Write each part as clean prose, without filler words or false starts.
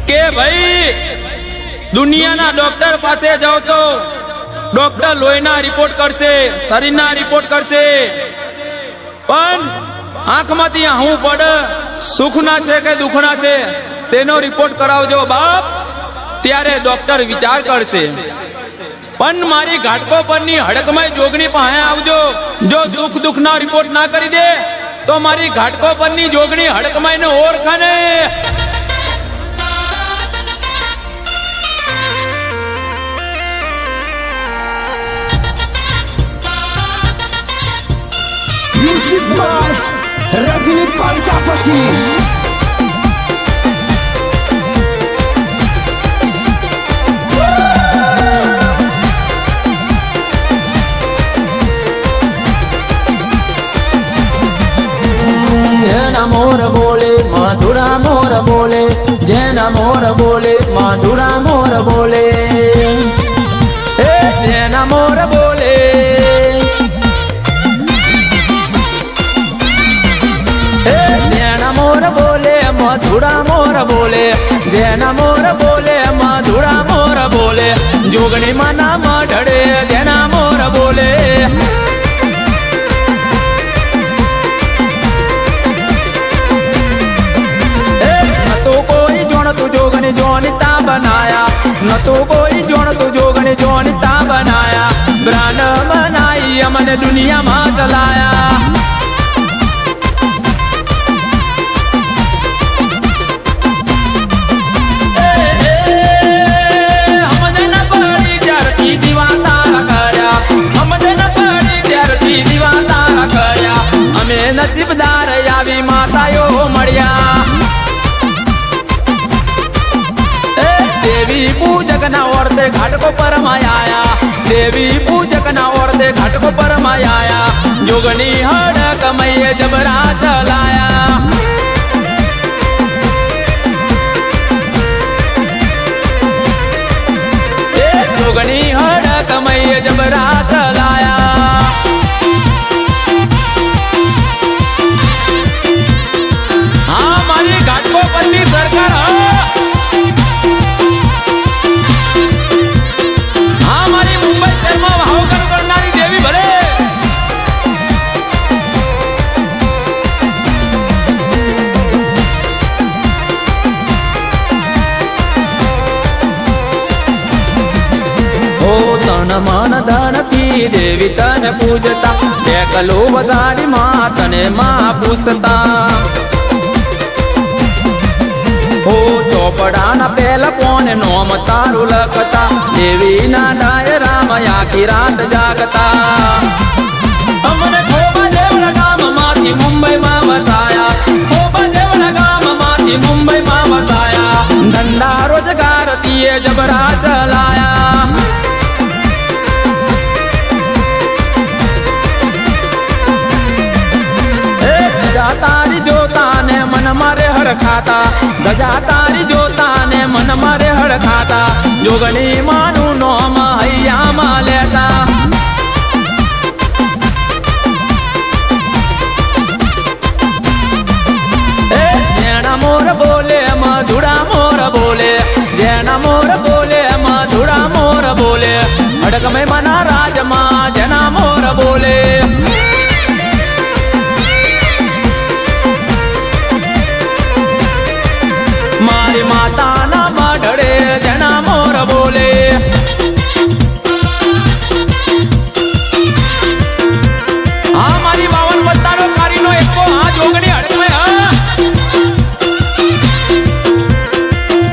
કે ભાઈ દુનિયાના ડોક્ટર પાસે જાઓ તો ડોક્ટર લોહીના રિપોર્ટ કરશે, શરીરના રિપોર્ટ કરશે, પણ આંખમાંથી આહું પડ સુખના છે કે દુઃખના છે તેનો રિપોર્ટ કરાવજો બાપ, ત્યારે ડોક્ટર વિચાર કરશે. પણ મારી ઘાટકો પરની હડકમય જોગણી પાસે આવજો. જો દુઃખના રિપોર્ટ ના કરી દે તો મારી ઘાટકો પરની જોગણી હડકમય ને ઓળખે ને. Music by Rajini Paljapati. જેના મોર બોલે મધુરા મોર બોલે, જેના મોર બોલે મધુરા મોર બોલે, જેના મોર બોલે જેના મોર બોલે મધુરા મોર બોલે, જેના મોર બોલે મધુરા મોર બોલે, જોગણી માં નામ ઢળે જેના મોર બોલે. જોગણી જોનિતા બનાયા, ન તો કોઈ જોણતું જોગણી જોનિતા બનાયા, બ્રાન્ડ બનાઈ અમને દુનિયામાં ચલાયા. અમને ન પડી ત્યારથી દીવા તારા કર્યા, અમને ન પડી ત્યારથી દીવા તારા કર્યા, અમે નસીબદાર આવી માતાઓ મળ્યા. देवी पूजक ना औरते घाटको पर माया, देवी पूजक ना औरते घाटको पर माया, जोगनी हड़क मैये जबरा चलाया. जोगनी हड़क मैये जबरा चलाया. हाँ मारी घाटको पन्नी सरकार मन धन की देवी तन पूजता, देखलो वगाड़ी माँ तने माँ पूछता. हो चौपड़ा न पहला कौन नोम तारू लखता, देवी ना डाय राम आखी रात जागता. हमने खोबा देवड़ा गाम माथी मुंबई में वसाया, खोबा देवड़ा गाम माथी मुंबई में वसाया, धंधा रोजगार दिए जबरा चलाया. तारी जोता ने मन मारे हर खाता, गजा तारी जोता ने मन मारे हर खाता, जोगनी मानू नो मैया मा लेता. जेना मोर बोले मधुरा मोर बोले, जेना मोर बोले मधुरा मोर बोले, हड़क में मना राज माँ जना मोर बोले. मारी माता ना ढड़े जना मोर बोले. हाँ मारी 52 बत्तानो कारी नो एक को हाँ जोगनी हड़क में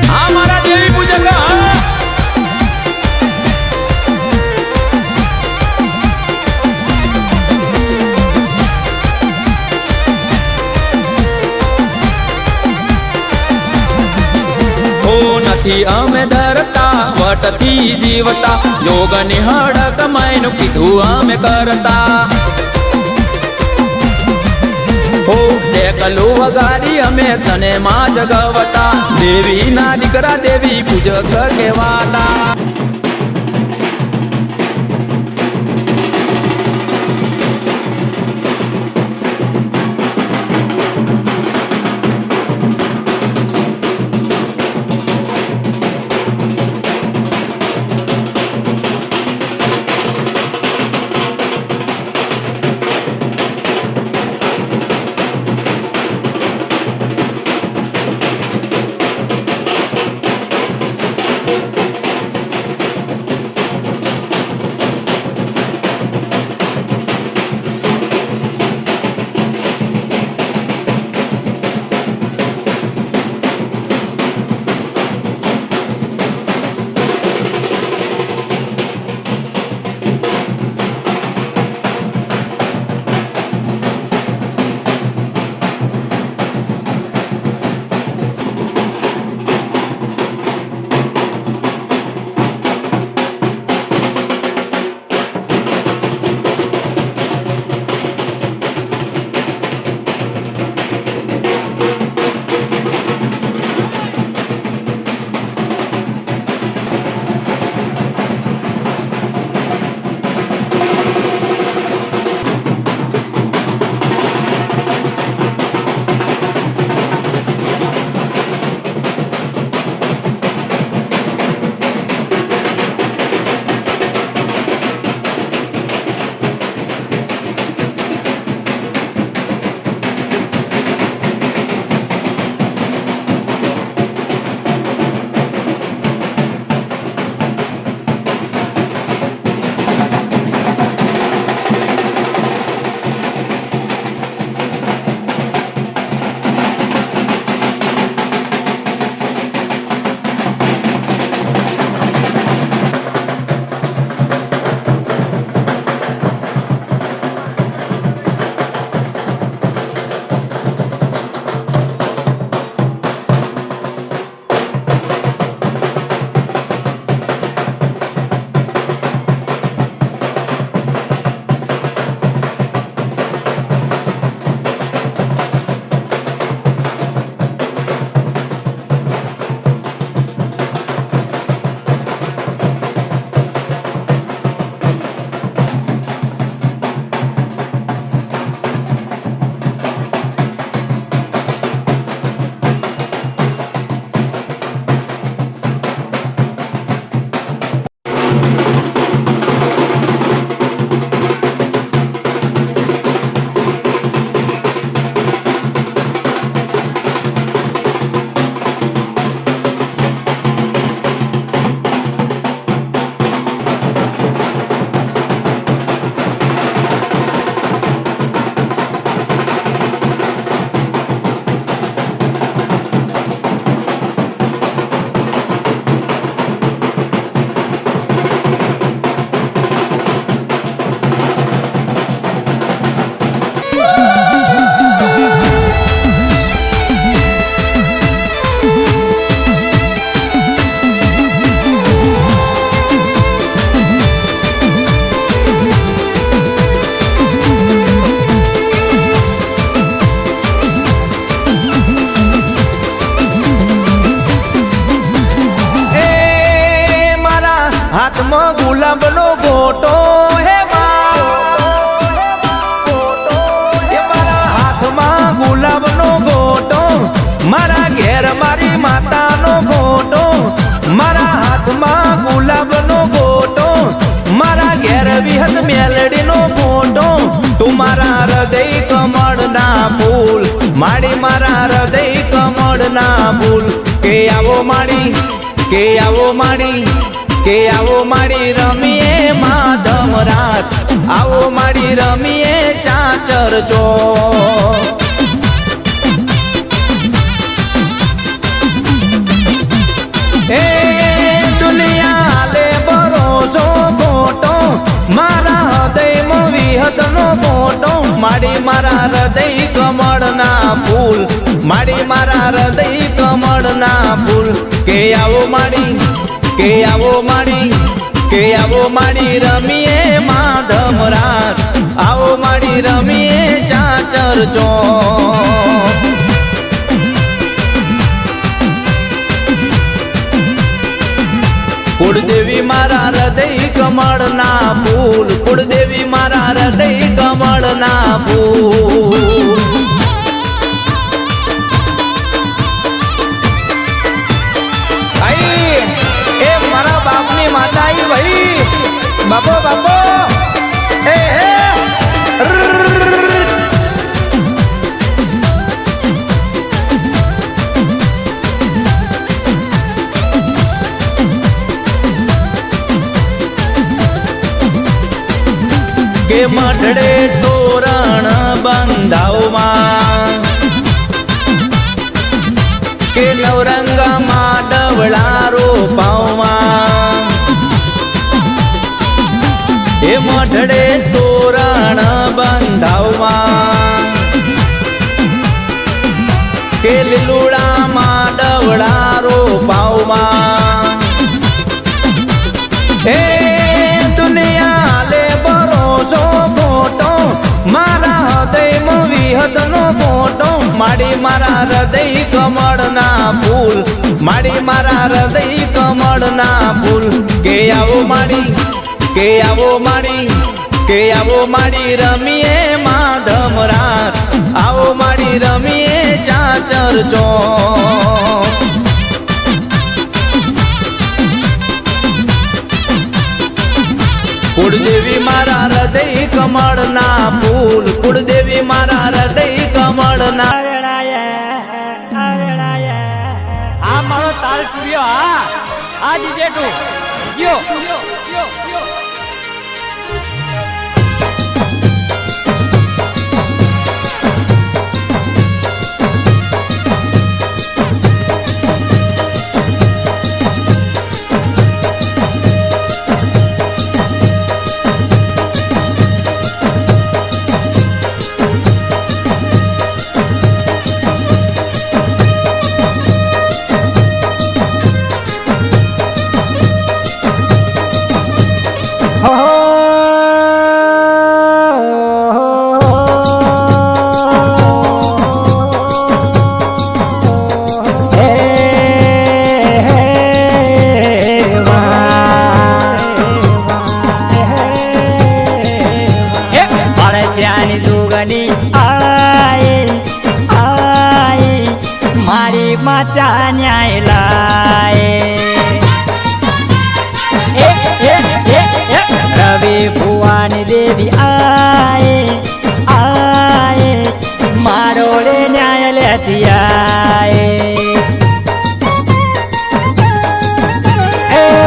हाँ मारा देवी पूजक અમે ડરતા વટથી જીવતા, જોગની હડક માયનું કીધું અમે કરતા. હો દેખલું વગાડી અમે તને માં જગવતા, દેવી ના દીકરા દેવી પૂજક કહેવાતા. હાથમાં ગુલાબનો ગોટો હે મારા હાથમાં ગુલાબનો ગોટો મારા ઘેર મારી માતાનો ગોટો મારા હાથમાં ગુલાબનો ગોટો મારા ઘેર વિહત મેલડીનો ગોટો તું મારા હૃદય કમળના ફૂલ માડી મારા હૃદય કમળના ફૂલ કે આવો માડી કે આવો માડી કે આવો માડી રમીએ માધમ રાત આવો માડી રમીએ ચાચર ચો એ દુનિયા હાલે ભરોસો ખોટો મારા હૃદયમાં વિહતનો ગોટો માડી મારા હૃદય કમળના ફૂલ માડી મારા હૃદય કમળના ફૂલ કે આવો માડી કે આવો માડી કે આવો માડી રમીએ માધમ રાત આવો માડી રમીએ ચાચર ચો કુળદેવી મારા હૃદય કમળના ફૂલ કુળદેવી મારા હૃદય કમળના ફૂલ એ મારા બાપની માતા આઈ ભાઈ બાપો બાપો હે હે કે મઢડે તોરણ બંધાવમાં કે નવરંગમાં ડવળા રોપાવમાં એ મઢડે તોરણ બંધાવમાં કે લીલુડામાં ડવળા રોપાવમાં એ દુનિયા લે ભરોસો ખોટો મારા હૃદયમાં વિહતનો ગોટો માડી મારા હૃદય કમળના ફૂલ માડી મારા હૃદય કમળના ફૂલ કે આવો માડી કે આવો માડી કે આવો માડી રમીએ માધમ રાત આવો માડી રમીએ ચાચર ચો કુળદેવી મારા હૃદય કમળના ફૂલ કુળદેવી મારા હૃદય કમળના આ મારો તાલ ટુર્યો હા આ જીજે તું ગયો માતા ન્યાય લાય રવિ ભુવાની દેવી આય આય મારો રે ન્યાય લેતી આય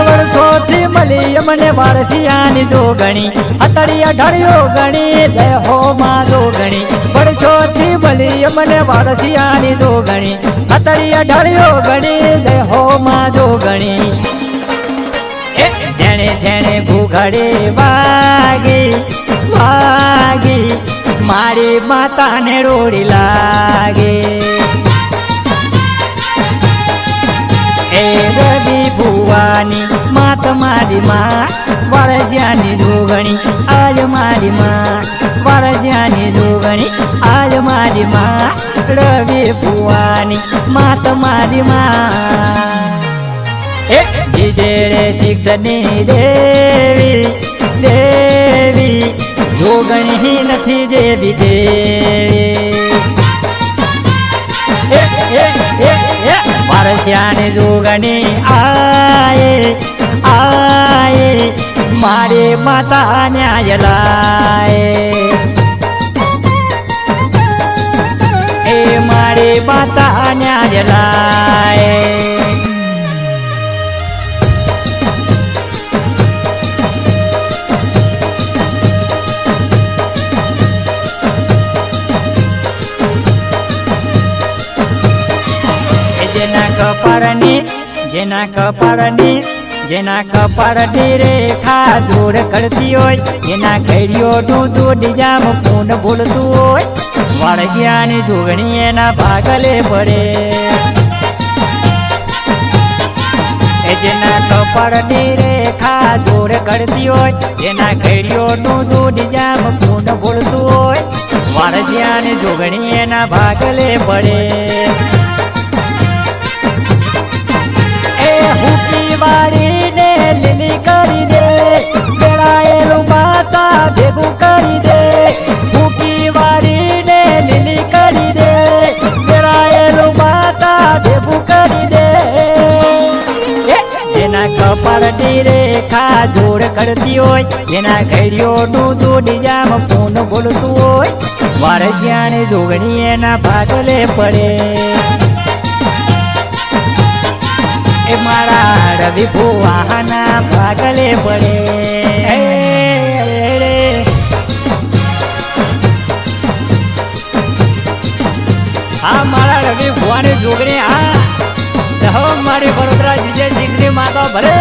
વર્ષોથી મળી મને વારસિયાની જોગણી અતડિયા ઢળ્યો ગણી જય હો માં જોગણી વર્ષોથી મળી મને વારસિયાની જોગણી અતડિયા ઢળ્યો ગણી જય હો માં જોગણી જેણે જેણે ઘૂઘડે વાગી વાગી મારી માતાને રોડી લાગે એ રવિ ભુવાની માત મારી માં વરસ્યાની જોગણી આજ મારી માં વરસ્યાની જોગણી આજ મારી માં રવિ ભુવાની માત મારી માં જીજે રે શિક્ષણની દેવી દેવી જોગણી નથી જે વિદેવી પરસ્યાની જોગણી આયે આયે મારી માતા ન્યાય લાય એ મારી માતા ન્યાય લાય જેના કપાળની રેખા દૂર કરતી હોય એના ઘડિયોનું દૂધ જામ પૂન ભૂલતું હોય વાળસિયાની જોગણી એના ભાગલે પડે જેના કપાળની રેખા દૂર કરતી હોય એના ઘડિયોનું દૂધ જામ પૂન ભૂલતું હોય વાળસિયાની જોગણી એના ભાગલે પડે વાળીને લીલી કરી દે બેડાયેલું માતા ભેગું કરી દે ભૂકી વાળીને લીલી કરી દે બેડાયેલું માતા ભેગું કરી દે જેના કપાળની રેખા જોડ કરતી હોય જેના ઘડિયોનું દૂધ જામ પૂન બોલતું હોય વારસિયાની જોગણી એના ભાગલે પડે એ મારા રવિ ભુવાના ભાગલે પડે હા મારા રવિ ભુવાની જોગણી હા મારી વડોદરા જીજે જીગરી માતા ભલે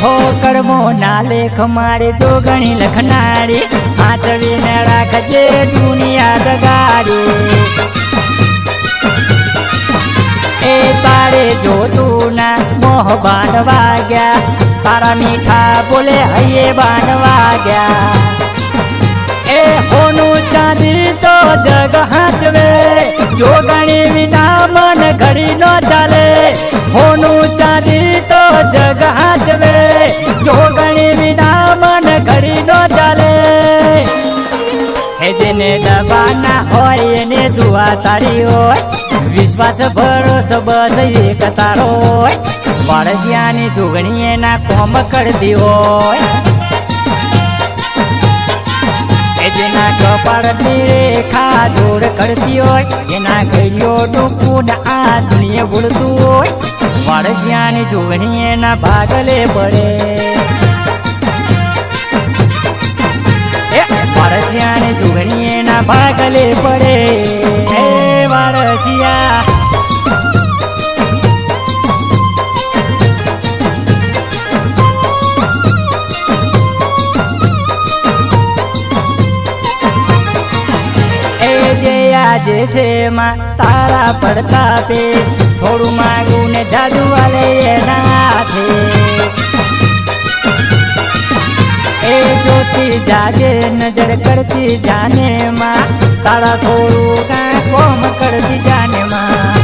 હો કર્મો ના લેખ મારી જોગણી લખનારી હાથવીને રાખજે દુનિયા દગાડી એ તારે જોતું ના મોહ બાન વાગ્યા તારા મીઠા બોલે હૈયે બાન વાગ્યા એ હોનું ચાંદી તો જગ હાચવે જોગણી વિના મન ઘડી નો ચાલે હોનું ચાંદી તો જગ હાચવે જોગણી વિના મન ઘડી નો ચાલે હે જેને દબાના હોય એને દુઆ તારી હોય વિશ્વાસ ભરોસો બસ એક તારો હોય વાળસિયાની જોગણી એના કોમ કરતી હોય એ જેના કપાળની રેખા જોડ કરતી હોય એના ઘડિયોનું પૂન આ દુનિયા ભૂલતું હોય વાળસિયાની જોગણી એના ભાગલે પડે વાળસિયાની જોગણી એના ભાગલે પડે હે વાળસિયા એ જે આજે છે માં તારા પડતા પે થોડું માગું ને જાદુ વાલે એના હાથે એ જોતી જાજે નજર કરતી જાને માં તારા થોડું ના કોમ કરતી જાને માં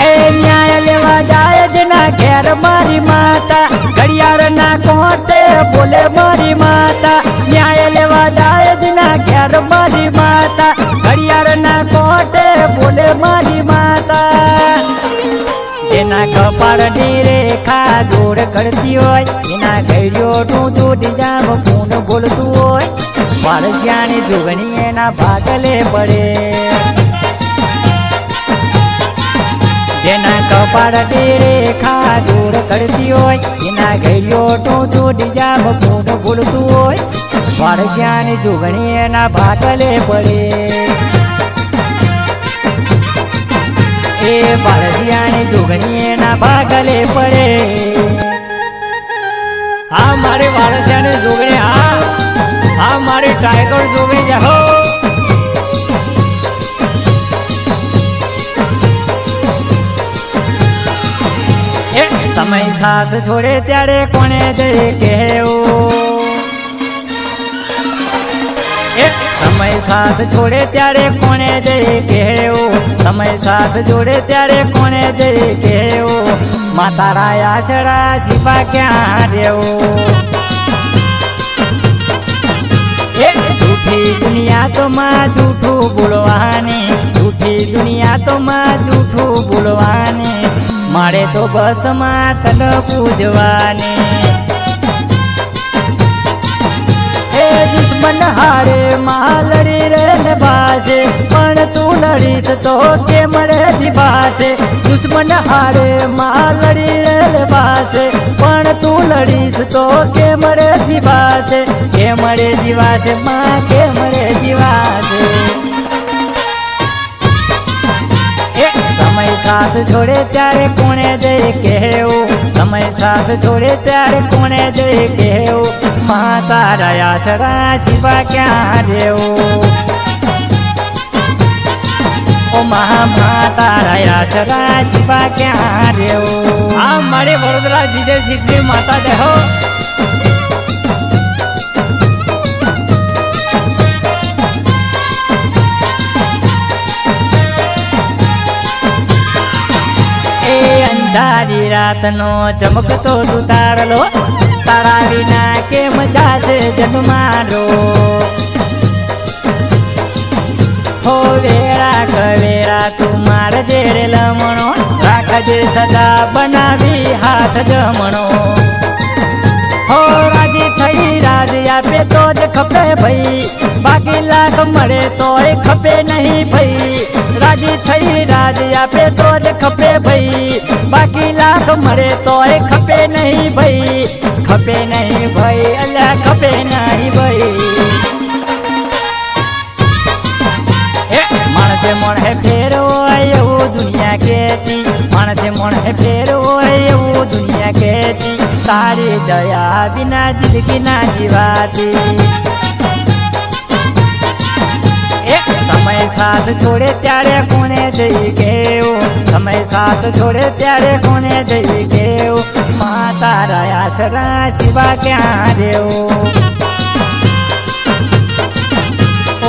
એ ન્યાય લેવા જાય જ ના ઘેર મારી માતા ઘડિયાળ ના કોટે બોલે મારી માતા ન્યાય લેવા જાય જ ના ઘેર મારી માતા ઘડિયાળ ના કોટે બોલે મારી માતા જેના કપાળની રેખા જોડ કરતી હોય એના ઘડિયોનું દૂધ જામ પૂન બોલતું હોય વાળસિયાની જોગણી એના ભાગલે પડે જેના કપાળની રેખા જોડ કરતી હોય એના ઘડિયોનું દૂધ જામ પૂન બોલતું હોય વાળસિયાની જોગણી એના ભાગલે પડે એ વાળસિયાની જોગણી એના ભાગલે પડે હા મારી વાળસિયાની જોગણી હા મારી ટાઈગર જોગણી જાહો એ સમય સાથ છોડે ત્યારે કોને જઈ કહેવું સમય સાથ છોડે ત્યારે કોને જઈ કહેવું સમય સાથ જોડે ત્યારે કોને જઈ કહેવું માતા આશરા શિવા ક્યાં રેવું झूठी दुनिया तो माँ झूठू बोलवानी झूठी दुनिया तो माँ झूठू बोलवानी मारे तो बस माँ तन पूजवानी हे दुश्मन हारे माँ लड़ी रे नभासे पण तू लड़ीस तो के मरे दिवासे दुश्मन हारे माँ लड़ी रे नभासे पण तू लड़ीस तो के मरे जीवासे के मरे जीवासे माँ के मरे जीवासे समय साथ छोड़े त्यारे कोने दे केहू समय साथ छोड़े त्यारे कोने दे केहू माँ तारा आसरा शिवा क्या रेऊ ओ माँ तारा आसरा शिवा क्या रेऊ आ मारे वडोदरा जीजे शिखरी माता दे हो अंधारी रात नो चमकतो तू तारलो तारा विना के मजा से जग मारो हो वेरा कवेरा तू मार जेरे लमणो राखजे सदा बनावी हाथ जमणो हो राजी थई राज आपे तो ज खपे भई बाकी लाख मरे तो खपे नहीं भई राजी थई राज आपे तो ज खपे भई बाकी लाख मरे तो खपे नहीं भई खपे नहीं भई अल्लाह खपे नहीं भई मानसे मन है फेर वो दुनिया केती मानसे मन है फेर वो दुनिया केती तारी दया बिना जिंदगी ना जीवाती समय साथ छोड़े त्यारे कोने दई गेऊ समय साथ छोड़े त्यारे कोने दई गेऊ माँ तारा आसरा शिवा क्या रेऊ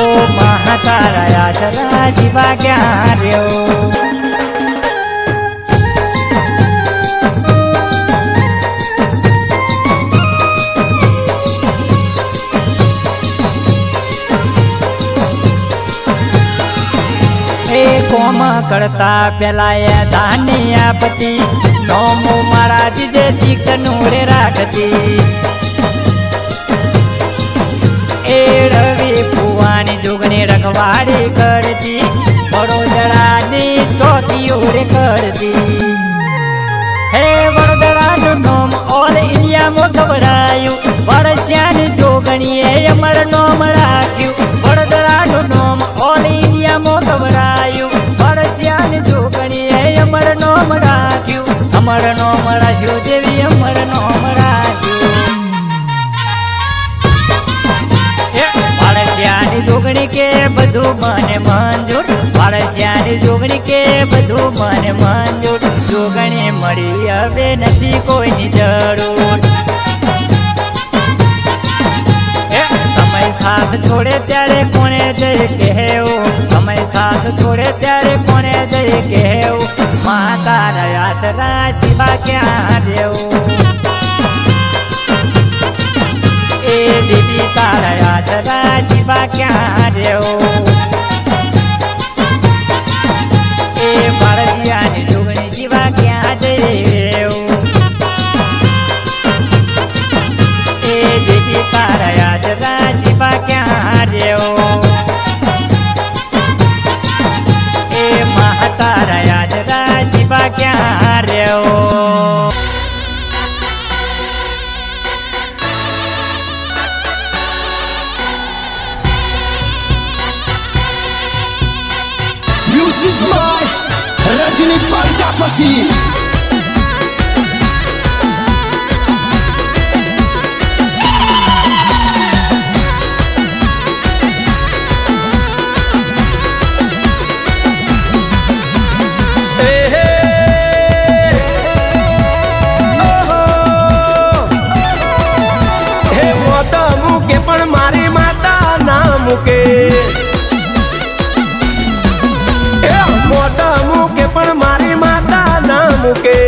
ओ माँ तारा आसरा शिवा क्या रेऊ कोम करता पेलाया धानिया पति नोमो महाराज जे शिक्षण उड़े राखती ए रवि फुवानी जुगनी रखवाड़ी करती वडोदरा नी चौथी उड़े करती हे वडोदरा नु नोम ऑल इंडिया में घबरायु वर्षानी जोगनी अमर नोम राख्यु वडोदरा नु नोम ऑल इंडिया में घबरायु अमर नोम राख्यु अमर नोम राख्यु देवी अमर नोम राख्यु वाळसियानी जोगणी के बधु मने मंजूर वाळसियानी जोगणी के बधु मने मंजूर जोगणी मળી હવે નથી કોઈની જરૂર समय साथ छोड़े त्यारे कोने जय केहू समय साथ छोड़े त्यारे कोने जय केहू माँ तारा आसरा शिवा क्या रेऊ ए देवी तारा आसरा शिवा क्या रेऊ ए वाळसियानी जुगनी शिवा क्या रेऊ ए देवी तारा आसरा शिवा क्या रेऊ ए माँ तारा आसरा शिवा क्या रेऊ म्यूजिक बाय रजनी प्रजापति मारी माता ना मुके मोटा मुके पण मारी माता ना मुके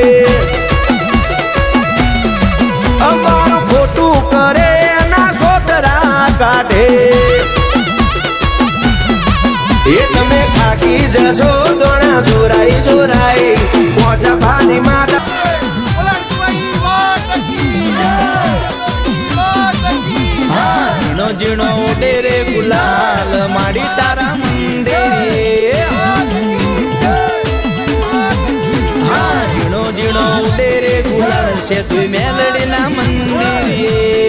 કાઢે એ તમે થાકી જશો દોણા જોરાઈ જોરાઈ પોચા ભાની માતા ઝીણો ઝીણો ઉડે રે ગુલાલ માડી તારા મંદિરે હા ઝીણો ઝીણો ઉડે રે ગુલાલ છે તું મેલડીના મંદિરે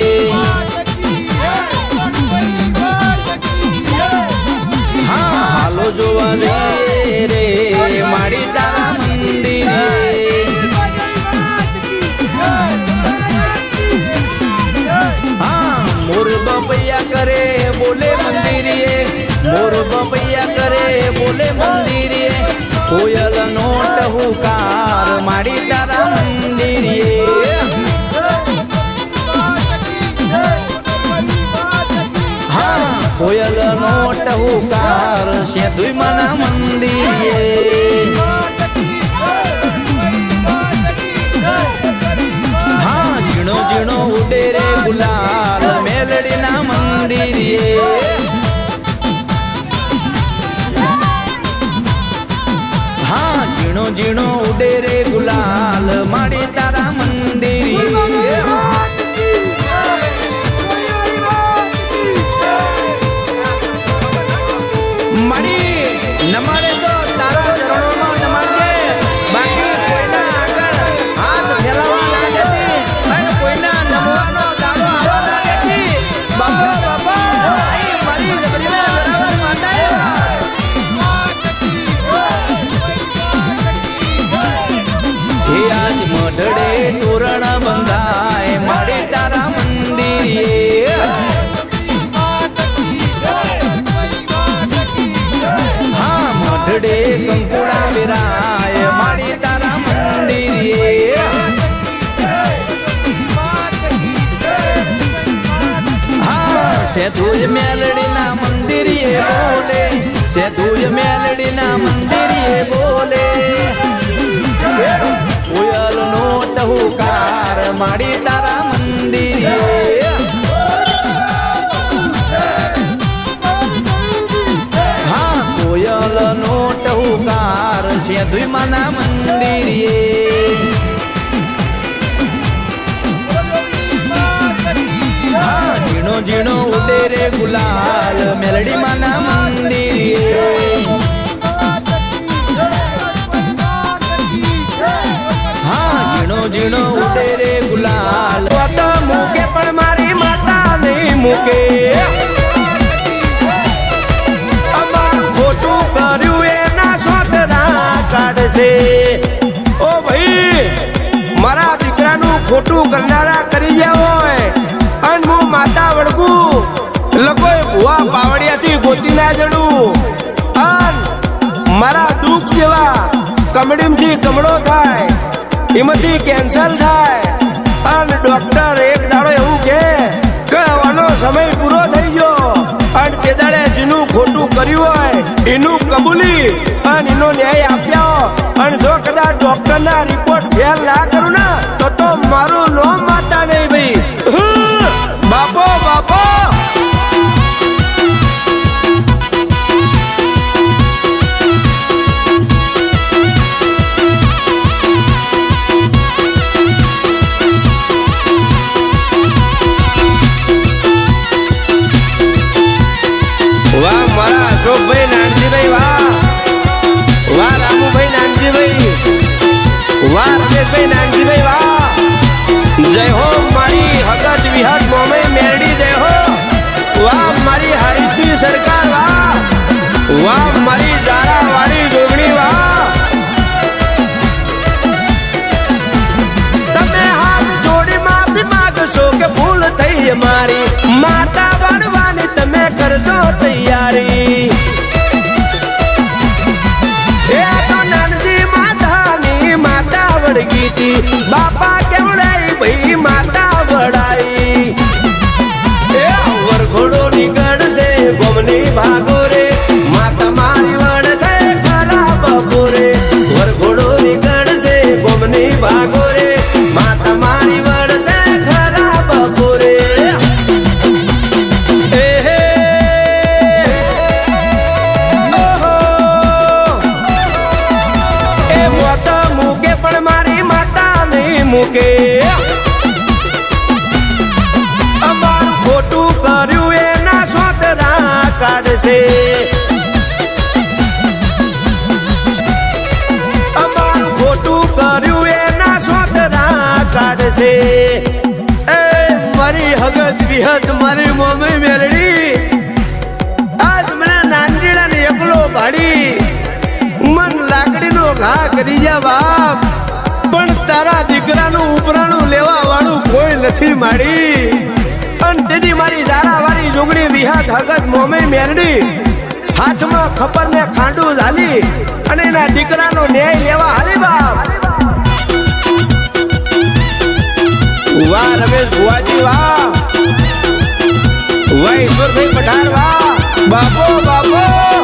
હા હાલો જોવા જઈએ રે માડી તારા મંદિરે મોર બપૈયા કરે બોલે મંદિરે મોર બપૈયા કરે બોલે મંદિરે કોયલ નોટ હુકાર માડી તારા મંદિરે હા કોયલ નોટ હુકાર છે દુઈમાના મંદિરે હા ઝીણો ઝીણો ઉડે રે ગુલાલ મેલડીના મંદિરે હા ઝીણો ઝીણો ઉડે રે ગુલાલ માડી તારા મંદિરે મળી નમાડે તો તારા ચરણોમાં નમાડજે બાકી કોઈના આગળ હાથ ફેલાવા ના દેતી અને કોઈના નમવાનો દાડો આવવા ના દેતી બાપા બાપા આઈ મારી જબરીના જરાવર માતાએ હે આજ મઢડે તોરણ બંધાય માડી તારા મંદિરે હા મઢડે કંકુડા વિરાય માડી તારા મંદિરે હા સેતુજ મેલડીના મંદિરે બોલે સેતુજ મેલડીના મંદિરે બોલે કોયલ નો ટહુકાર માડી તારા મંદિરે હા કોયલ નો ટહુકાર છે દુઈમાના મંદિરે હા ઝીણો ઝીણો ઉડે રે ગુલાલ મેલડી માના મંદિરે હા ઝીણો ઝીણો ઉડે રે ગુલાલ તો મૂકે પણ મારી માતા નહીં મૂકે અમારું ખોટું કર્યું એના સોતરા કાઢશે ઓ ભાઈ મારા દીકરાનું ખોટું કરનારા કરી ગયા હોય અને હું માતા વળગું લોકોએ ભુવા પાવડિયાથી ગોતી ના જડું અને મારા દુઃખ જેવા કમડીમથી કમળો થાય એમાંથી કેન્સર થાય અને ડોક્ટર એક દાડો એવું કે આનો સમય પૂરો થઈ ગયો અને તે દાડે જેનું ખોટું કર્યું હોય એનું કબૂલી અને એનો ન્યાય આપ્યો અને જો કદાચ ડોક્ટર ના રિપોર્ટ ફેલ ના કરું ને તો મારું નામ માતા નહીં ભાઈ બાપો બાપો વાહ મારા અશોકભાઈ નાનજીભાઈ વાહ રામુભાઈ નાનજીભાઈ વાહ રમેશભાઈ નાનજીભાઈ વાહ જય હો મારી હગજ વિહત મોમે મેરડી જય હો વાહ મારી હરિતની સરકાર વાહ મારી જારા વાળી જોગણી વાહ તમે હાથ જોડી માફી માંગશો કે ભૂલ થઈ મારી માતા બનવાની તમે કરજો તૈયારી એ તો નાનજી માતાની માતા વળગી હતી બાપા કેવડાઈ ભાઈ માતા વડાઈ એ વરઘોડો નીકળશે ગોમની ભાગો રે માતા મારી વળશે ખરા બપોરે વરઘોડો નીકળશે ગોમની ભાગો રે માતા મારી વળશે ખરા બપોરે એ મૂકે અમારું ખોટું કર્યું એના સોતરા કાઢશે અમારું ખોટું કર્યું એના સોતરા કાઢશે એ મારી હગત વિહત મારી મમ્મી મેલડી આજ મને નાનજીડા ને એકલો ભાડી મન લાકડીનો ઘા કરી જા બાપ પણ તારા દીકરાનું ઉપરાણું લેવા વાળું કોઈ નથી માડી અને તેથી મારી જારા વાળી જોગણી વિહાત હગત મોમે મેરડી હાથમાં ખબર ને ખાંડું ઝાલી અને એના દીકરાનો ન્યાય લેવા હાલી બાપ વાહ રમેશ ભુવાજી વાહ વાહ ઈશ્વરભાઈ પઠાર વાહ બાપો બાપો